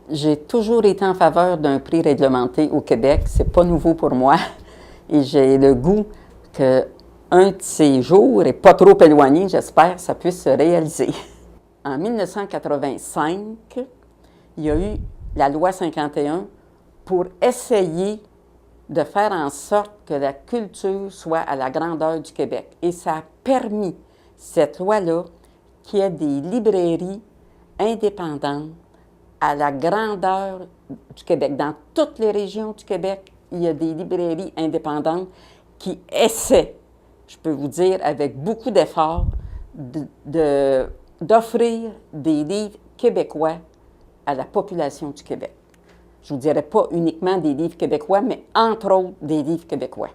J'ai toujours été en faveur d'un prix réglementé au Québec. C'est pas nouveau pour moi. Et j'ai le goût qu'un de ces jours, et pas trop éloigné, j'espère, ça puisse se réaliser. En 1985, il y a eu la loi 51 pour essayer de faire en sorte que la culture soit à la grandeur du Québec. Et ça a permis, cette loi-là, qu'il y ait des librairies indépendantes à la grandeur du Québec. Dans toutes les régions du Québec, il y a des librairies indépendantes qui essaient, je peux vous dire, avec beaucoup d'efforts, d'offrir des livres québécois à la population du Québec. Je ne vous dirais pas uniquement des livres québécois, mais entre autres des livres québécois.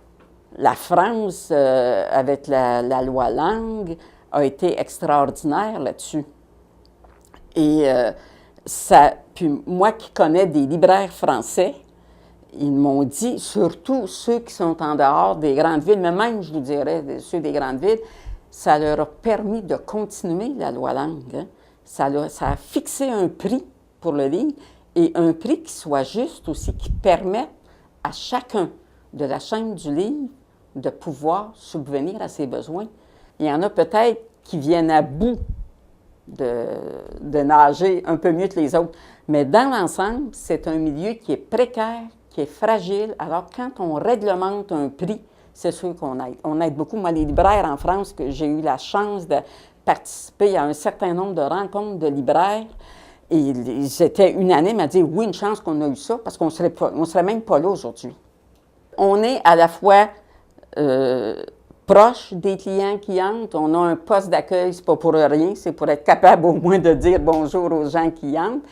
La France, avec la loi Langue, a été extraordinaire là-dessus. Et puis moi qui connais des libraires français, ils m'ont dit, surtout ceux qui sont en dehors des grandes villes, mais même, je vous dirais, ceux des grandes villes, ça leur a permis de continuer la loi Langue. Hein. Ça a fixé un prix pour le livre et un prix qui soit juste aussi, qui permette à chacun de la chaîne du livre de pouvoir subvenir à ses besoins. Il y en a peut-être qui viennent à bout de nager un peu mieux que les autres. Mais dans l'ensemble, c'est un milieu qui est précaire, qui est fragile. Alors, quand on réglemente un prix, c'est sûr qu'on aide. On aide beaucoup. Moi, les libraires en France, que j'ai eu la chance de participer à un certain nombre de rencontres de libraires, et ils étaient unanimes à dire, oui, une chance qu'on a eu ça, parce qu'on ne serait même pas là aujourd'hui. On est à la fois proche des clients qui entrent. On a un poste d'accueil, c'est pas pour rien, c'est pour être capable au moins de dire bonjour aux gens qui entrent.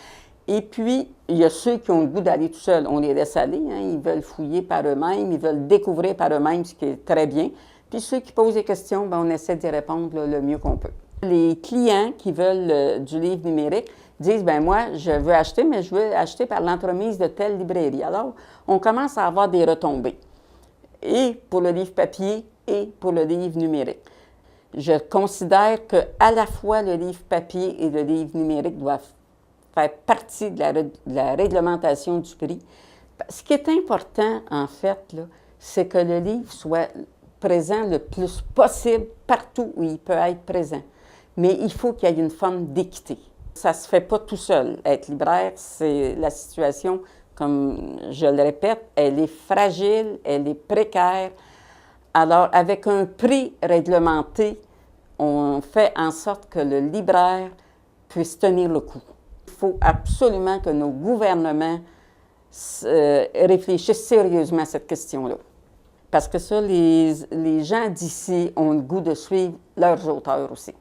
Et puis, il y a ceux qui ont le goût d'aller tout seuls. On les laisse aller, hein, ils veulent fouiller par eux-mêmes, ils veulent découvrir par eux-mêmes, ce qui est très bien. Puis ceux qui posent des questions, bien, on essaie d'y répondre là, le mieux qu'on peut. Les clients qui veulent du livre numérique disent, bien moi, je veux acheter, mais je veux acheter par l'entremise de telle librairie. Alors, on commence à avoir des retombées, et pour le livre papier et pour le livre numérique. Je considère qu'à la fois le livre papier et le livre numérique doivent faire partie de la réglementation du prix. Ce qui est important, en fait, c'est que le livre soit présent le plus possible partout où il peut être présent. Mais il faut qu'il y ait une forme d'équité. Ça ne se fait pas tout seul. Être libraire, c'est la situation, comme je le répète, elle est fragile, elle est précaire. Alors, avec un prix réglementé, on fait en sorte que le libraire puisse tenir le coup. Il faut absolument que nos gouvernements réfléchissent sérieusement à cette question-là. Parce que ça, les gens d'ici ont le goût de suivre leurs auteurs aussi.